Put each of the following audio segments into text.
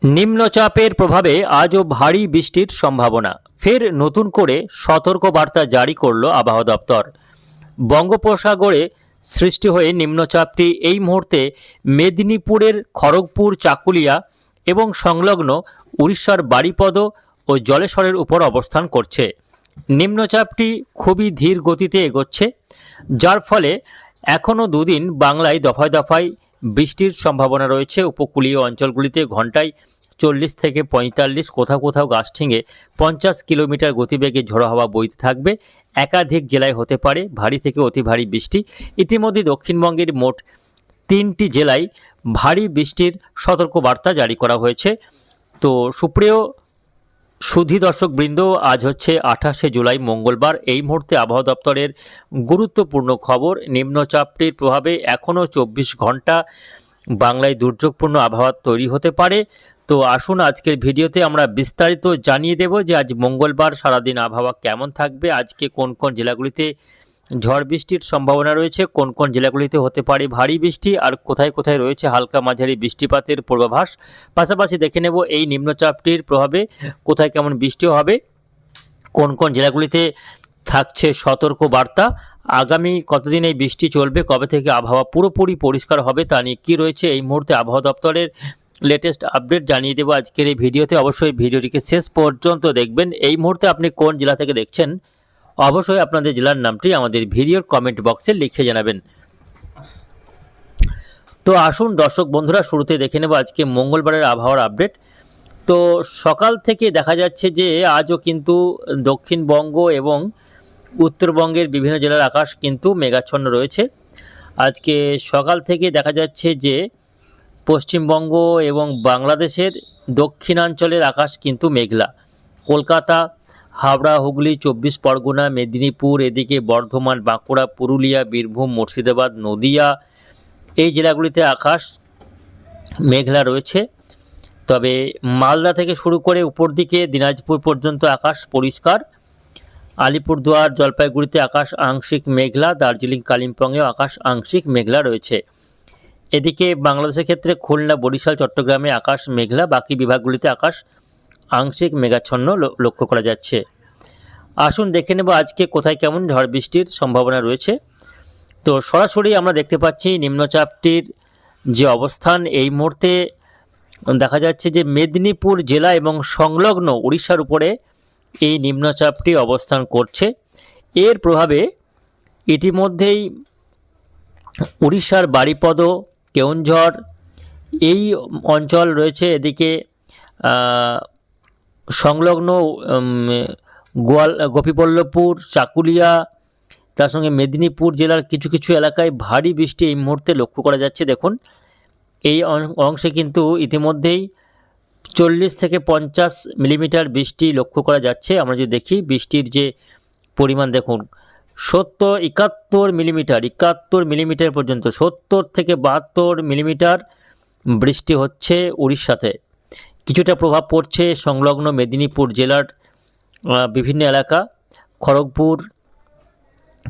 নিম্নচাপের প্রভাবে আজও ভারী বৃষ্টির সম্ভাবনা। ফের নতুন করে সতর্কবার্তা জারি করল আবহাওয়া দপ্তর। বঙ্গোপসাগরে সৃষ্টি হয়ে নিম্নচাপটি এই মুহূর্তে মেদিনীপুরের খড়গপুর, চাকুলিয়া এবং সংলগ্ন উড়িষ্যার বারিপদ ও জলেশ্বরের উপর অবস্থান করছে। নিম্নচাপটি খুবই ধীর গতিতে এগোচ্ছে, যার ফলে এখনও দুদিন বাংলায় দফায় দফায় বৃষ্টির সম্ভাবনা রয়েছে। উপকূলীয় অঞ্চলগুলিতে ঘন্টায় 40 থেকে 45, কোথাও কোথাও গাছঠিঙে 50 কিলোমিটার গতিবেগে ঝোড়ো হাওয়া বইতে থাকবে। একাধিক জেলায় হতে পারে ভারী থেকে অতি ভারী বৃষ্টি। ইতিমধ্যে দক্ষিণবঙ্গের মোট 3টি জেলায় ভারী বৃষ্টির সতর্কবার্তা জারি করা হয়েছে। তো সুপ্রিয় সুধী দর্শকবৃন্দ, আজ হচ্ছে 28শে জুলাই, মঙ্গলবার। এই মুহূর্তে আবহাওয়া দপ্তরের গুরুত্বপূর্ণ খবর, নিম্নচাপটির প্রভাবে এখনও 24 ঘন্টা বাংলায় দুর্যোগপূর্ণ আবহাওয়া তৈরি হতে পারে। তো আসুন আজকের ভিডিওতে আমরা বিস্তারিত জানিয়ে দেব যে আজ মঙ্গলবার সারাদিন আবহাওয়া কেমন থাকবে, আজকে কোন কোন জেলাগুলিতে ঝড় বৃষ্টির সম্ভাবনা রয়েছে, কোন কোন জেলাগুলিতে হতে পারে ভারী বৃষ্টি, আর কোথায় কোথায় রয়েছে হালকা মাঝারি বৃষ্টিপাতের পূর্বাভাস। পাশাপাশি দেখে নেব এই নিম্নচাপটির প্রভাবে কোথায় কেমন বৃষ্টিও হবে, কোন কোন জেলাগুলিতে থাকছে সতর্ক বার্তা, আগামী কতদিন এই বৃষ্টি চলবে, কবে থেকে আবহাওয়া পুরোপুরি পরিষ্কার হবে তা নিয়ে কী রয়েছে এই মুহূর্তে আবহাওয়া দপ্তরের লেটেস্ট আপডেট জানিয়ে দেবো আজকের এই ভিডিওতে। অবশ্যই ভিডিওটিকে শেষ পর্যন্ত দেখবেন। এই মুহূর্তে আপনি কোন জেলা থেকে দেখছেন অবশ্যই আপনাদের জেলার নামটি আমাদের ভিডিওর কমেন্ট বক্সে লিখে জানাবেন। তো আসুন দর্শক বন্ধুরা, শুরুতে দেখে নেব আজকে মঙ্গলবারের আবহাওয়ার আপডেট। তো সকাল থেকে দেখা যাচ্ছে যে আজও কিন্তু দক্ষিণবঙ্গ এবং উত্তরবঙ্গের বিভিন্ন জেলার আকাশ কিন্তু মেঘাচ্ছন্ন রয়েছে। আজকে সকাল থেকে দেখা যাচ্ছে যে পশ্চিমবঙ্গ এবং বাংলাদেশের দক্ষিণাঞ্চলের আকাশ কিন্তু মেঘলা। কলকাতা, হাওড়া, হুগলি, 24 পরগনা, মেদিনীপুর, এদিকে বর্ধমান, বাঁকুড়া, পুরুলিয়া, বীরভূম, মুর্শিদাবাদ, নদিয়া, এই জেলাগুলিতে আকাশ মেঘলা রয়েছে। তবে মালদা থেকে শুরু করে উপর দিকে দিনাজপুর পর্যন্ত আকাশ পরিষ্কার। আলিপুরদুয়ার, জলপাইগুড়িতে আকাশ আংশিক মেঘলা। দার্জিলিং, কালিম্পংয়েও আকাশ আংশিক মেঘলা রয়েছে। এদিকে বাংলাদেশের ক্ষেত্রে খুলনা, বরিশাল, চট্টগ্রামে আকাশ মেঘলা। বাকি বিভাগগুলিতে আকাশ আংশিক মেঘাচ্ছন্ন লক্ষ্য করা যাচ্ছে। আসুন দেখে নেব আজকে কোথায় কেমন ঝড় বৃষ্টির সম্ভাবনা রয়েছে। তো সরাসরি আমরা দেখতে পাচ্ছি নিম্নচাপটির যে অবস্থান, এই মুহূর্তে দেখা যাচ্ছে যে মেদিনীপুর জেলা এবং সংলগ্ন উড়িষ্যার উপরে এই নিম্নচাপটি অবস্থান করছে। এর প্রভাবে ইতিমধ্যেই উড়িষ্যার বারিপদ, কেওনঝড় এই অঞ্চল রয়েছে। এদিকে সংলগ্ন গোপীবল্লভপুর, চাকুলিয়া, তার সঙ্গে মেদিনীপুর জেলার কিছু কিছু এলাকায় ভারী বৃষ্টি এই মুহূর্তে লক্ষ্য করা যাচ্ছে। দেখুন এই অংশে কিন্তু ইতিমধ্যেই 40 থেকে 50 মিলিমিটার বৃষ্টি লক্ষ্য করা যাচ্ছে। আমরা যদি দেখি বৃষ্টির যে পরিমাণ, দেখুন 70, 71 মিলিমিটার, 71 মিলিমিটার পর্যন্ত, 70 থেকে 72 মিলিমিটার বৃষ্টি হচ্ছে উড়িষ্যাতে। কিছুটা প্রভাব পড়ছে সংলগ্ন মেদিনীপুর জেলার বিভিন্ন এলাকা, খড়গপুর,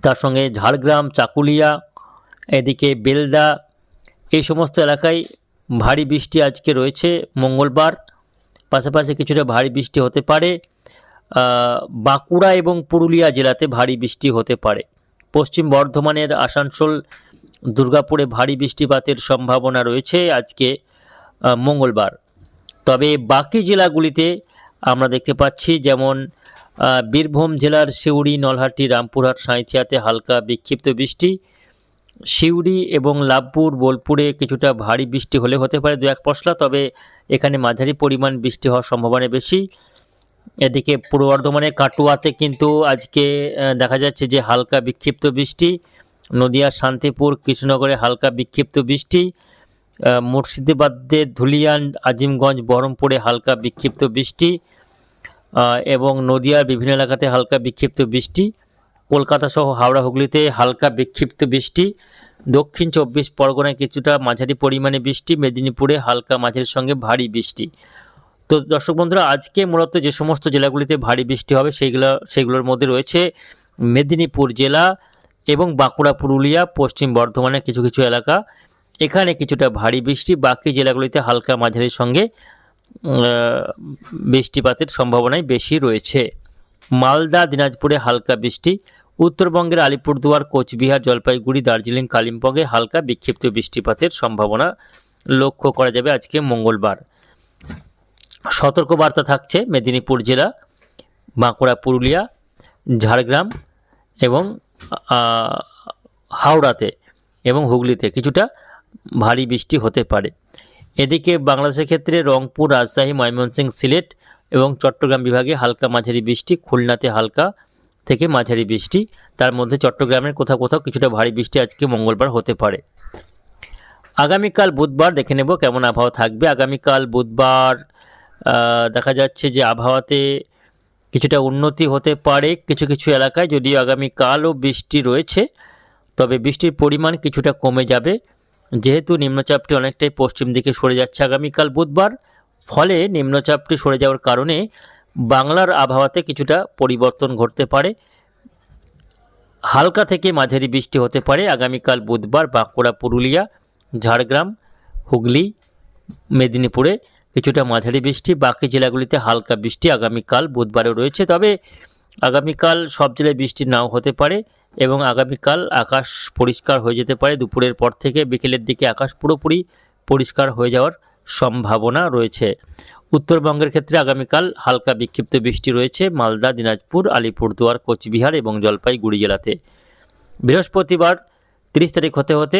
তার সঙ্গে ঝাড়গ্রাম, চাকুলিয়া, এদিকে বেলদা, এই সমস্ত এলাকায় ভারী বৃষ্টি আজকে রয়েছে মঙ্গলবার। পাশাপাশি কিছুটা ভারী বৃষ্টি হতে পারে বাঁকুড়া এবং পুরুলিয়া জেলাতে, ভারী বৃষ্টি হতে পারে। পশ্চিম বর্ধমানের আসানসোল, দুর্গাপুরে ভারী বৃষ্টিপাতের সম্ভাবনা রয়েছে আজকে মঙ্গলবার। তবে বাকি জেলাগুলিতে আমরা দেখতে পাচ্ছি, যেমন বীরভূম জেলার সিউড়ি, নলহাটি, রামপুরহাট, সাঁইথিয়াতে হালকা বিক্ষিপ্ত বৃষ্টি। সিউড়ি এবং লাভপুর, বোলপুরে কিছুটা ভারী বৃষ্টি হলে হতে পারে 2-1 পশলা, তবে এখানে মাঝারি পরিমাণ বৃষ্টি হওয়ার সম্ভাবনা বেশি। এদিকে পূর্ব বর্ধমানে কাটুয়াতে কিন্তু আজকে দেখা যাচ্ছে যে হালকা বিক্ষিপ্ত বৃষ্টি। নদিয়া, শান্তিপুর, কৃষ্ণনগরে হালকা বিক্ষিপ্ত বৃষ্টি। মুর্শিদাবাদের ধুলিয়ান, আজিমগঞ্জ, বহরমপুরে হালকা বিক্ষিপ্ত বৃষ্টি এবং নদিয়ার বিভিন্ন এলাকাতে হালকা বিক্ষিপ্ত বৃষ্টি। কলকাতা সহ হাওড়া, হুগলিতে হালকা বিক্ষিপ্ত বৃষ্টি। দক্ষিণ 24 পরগনায় কিছুটা মাঝারি পরিমাণে বৃষ্টি। মেদিনীপুরে হালকা মাঝারির সঙ্গে ভারী বৃষ্টি। তো দর্শক বন্ধুরা, আজকে মূলত যে সমস্ত জেলাগুলিতে ভারী বৃষ্টি হবে সেগুলোর মধ্যে রয়েছে মেদিনীপুর জেলা এবং বাঁকুড়া, পুরুলিয়া, পশ্চিম বর্ধমানের কিছু কিছু এলাকা, এখানে কিছুটা ভারী বৃষ্টি। বাকি জেলাগুলিতে হালকা মাঝারির সঙ্গে বৃষ্টিপাতের সম্ভাবনাই বেশি রয়েছে। মালদা দিনাজপুরে হালকা বৃষ্টি, উত্তরবঙ্গের আলিপুরদুয়ার কোচবিহার জলপাইগুড়ি দার্জিলিং কালিম্পংয়ে হালকা বিক্ষিপ্ত বৃষ্টিপাতের সম্ভাবনা লক্ষ্য করা যাবে আজকে মঙ্গলবার। সতর্কবার্তা থাকছে মেদিনীপুর জেলা, বাঁকুড়া, পুরুলিয়া, ঝাড়গ্রাম এবং হাওড়াতে এবং হুগলিতে কিছুটা ভারী বৃষ্টি হতে পারে। এদিকে বাংলাদেশের ক্ষেত্রে রংপুর, রাজশাহী, ময়মনসিংহ, সিলেট এবং চট্টগ্রাম বিভাগে হালকা মাঝারি বৃষ্টি, খুলনাতে হালকা থেকে মাঝারি বৃষ্টি, তার মধ্যে চট্টগ্রামের কোথাও কোথাও কিছুটা ভারী বৃষ্টি আজকে মঙ্গলবার হতে পারে। আগামীকাল বুধবার দেখে নেব কেমন আবহাওয়া থাকবে। আগামীকাল বুধবার দেখা যাচ্ছে যে আবহাওয়াতে কিছুটা উন্নতি হতে পারে কিছু কিছু এলাকায়, যদিও আগামীকালও বৃষ্টি রয়েছে, তবে বৃষ্টির পরিমাণ কিছুটা কমে যাবে যেহেতু নিম্নচাপটি অনেকটাই পশ্চিম দিকে সরে যাচ্ছে আগামীকাল বুধবার। ফলে নিম্নচাপটি সরে যাওয়ার কারণে বাংলার আবহাওয়াতে কিছুটা পরিবর্তন ঘটতে পারে, হালকা থেকে মাঝারি বৃষ্টি হতে পারে আগামীকাল বুধবার বাঁকুড়া, পুরুলিয়া, ঝাড়গ্রাম, হুগলি, মেদিনীপুরে কিছুটা মাঝারি বৃষ্টি, বাকি জেলাগুলিতে হালকা বৃষ্টি আগামীকাল বুধবারেও রয়েছে। তবে আগামীকাল সব জেলায় বৃষ্টি নাও হতে পারে এবং আগামীকাল আকাশ পরিষ্কার হয়ে যেতে পারে। দুপুরের পর থেকে বিকেলের দিকে আকাশ পুরোপুরি পরিষ্কার হয়ে যাওয়ার সম্ভাবনা রয়েছে। উত্তরবঙ্গের ক্ষেত্রে আগামীকাল হালকা বিক্ষিপ্ত বৃষ্টি রয়েছে মালদা, দিনাজপুর, আলিপুরদুয়ার, কোচবিহার এবং জলপাইগুড়ি জেলাতে। বৃহস্পতিবার 30 তারিখ হতে হতে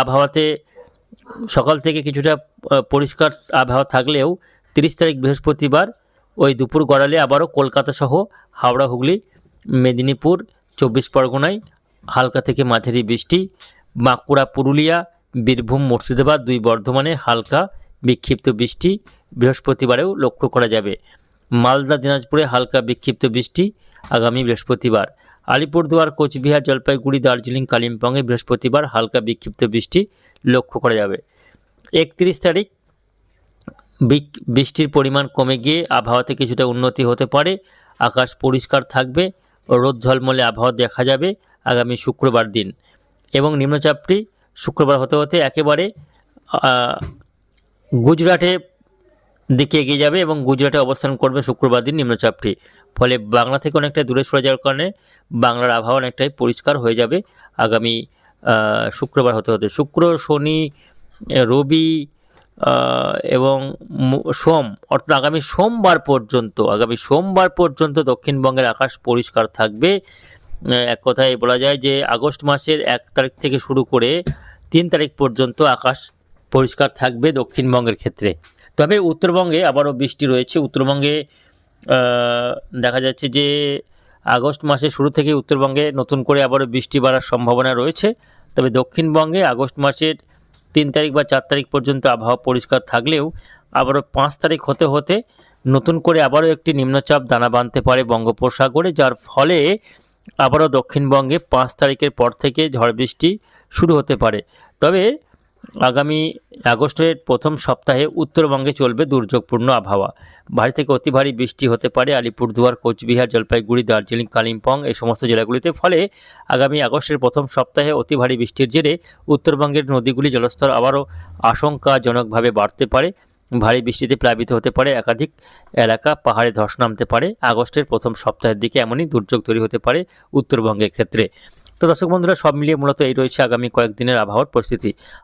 আবহাওয়াতে সকাল থেকে কিছুটা পরিষ্কার আবহাওয়া থাকলেও 30 তারিখ বৃহস্পতিবার ওই দুপুর গড়ালে আবারও কলকাতা সহ হাওড়া, হুগলি, মেদিনীপুর, 24 পরগনায় হালকা থেকে মাঝারি বৃষ্টি, বাঁকুড়া, পুরুলিয়া, বীরভূম, মুর্শিদাবাদ, 2 বর্ধমানে হালকা বিক্ষিপ্ত বৃষ্টি বৃহস্পতিবারেও লক্ষ্য করা যাবে। মালদা, দিনাজপুরে হালকা বিক্ষিপ্ত বৃষ্টি আগামী বৃহস্পতিবার। আলিপুরদুয়ার, কোচবিহার, জলপাইগুড়ি, দার্জিলিং, কালিম্পংয়ে বৃহস্পতিবার হালকা বিক্ষিপ্ত বৃষ্টি লক্ষ্য করা যাবে। 31 তারিখ বৃষ্টির পরিমাণ কমে গিয়ে আবহাওয়াতে কিছুটা উন্নতি হতে পারে, আকাশ পরিষ্কার থাকবে, রোদ ঝলমলে আবহাওয়া দেখা যাবে আগামী শুক্রবার দিন এবং নিম্নচাপটি শুক্রবার হতে হতে একেবারে গুজরাটে দিকে এগিয়ে যাবে এবং গুজরাটে অবস্থান করবে শুক্রবার দিন নিম্নচাপটি। ফলে বাংলা থেকে অনেকটা দূরে সরে যাওয়ার কারণে বাংলার আবহাওয়া অনেকটাই পরিষ্কার হয়ে যাবে আগামী শুক্রবার হতে হতে। শুক্র, শনি, রবি এবং সোম অর্থাৎ আগামী সোমবার পর্যন্ত দক্ষিণবঙ্গের আকাশ পরিষ্কার থাকবে। এক কথায় বলা যায় যে আগস্ট মাসের 1 তারিখ থেকে শুরু করে 3 তারিখ পর্যন্ত আকাশ পরিষ্কার থাকবে দক্ষিণবঙ্গের ক্ষেত্রে। তবে উত্তরবঙ্গে আবারও বৃষ্টি রয়েছে। উত্তরবঙ্গে দেখা যাচ্ছে যে আগস্ট মাসের শুরু থেকে উত্তরবঙ্গে নতুন করে আবারও বৃষ্টি বাড়ার সম্ভাবনা রয়েছে। তবে দক্ষিণবঙ্গে আগস্ট মাসের 3 তারিখ বা 4 তারিখ পর্যন্ত আবহাওয়া পরিষ্কার থাকলেও আবারও 5 তারিখ হতে হতে নতুন করে আবারও একটি নিম্নচাপ দানা বাঁধতে পারে বঙ্গোপসাগরে, যার ফলে আবারও দক্ষিণবঙ্গে 5 তারিখের পর থেকে ঝড় বৃষ্টি শুরু হতে পারে। তবে আগামী আগস্টের প্রথম সপ্তাহে উত্তরবঙ্গে চলবে দুর্যোগপূর্ণ আবহাওয়া। ভারী থেকে অতি ভারী বৃষ্টি হতে পারে আলিপুরদুয়ার, কোচবিহার, জলপাইগুড়ি, দার্জিলিং, কালিম্পং এই সমস্ত জেলাগুলিতে। ফলে আগামী আগস্টের প্রথম সপ্তাহে অতি ভারী বৃষ্টির জেরে উত্তরবঙ্গের নদীগুলি জলস্তর আবারও আশঙ্কাজনকভাবে বাড়তে পারে। ভারী বৃষ্টিতে প্লাবিত হতে পারে একাধিক এলাকা, পাহাড়ে ধস নামতে পারে। আগস্টের প্রথম সপ্তাহের দিকে এমনই দুর্যোগ তৈরি হতে পারে উত্তরবঙ্গের ক্ষেত্রে। তো দর্শক বন্ধুরা, সব মিলিয়ে মূলত এই রয়েছে আগামী কয়েকদিনের আবহাওয়ার পরিস্থিতি।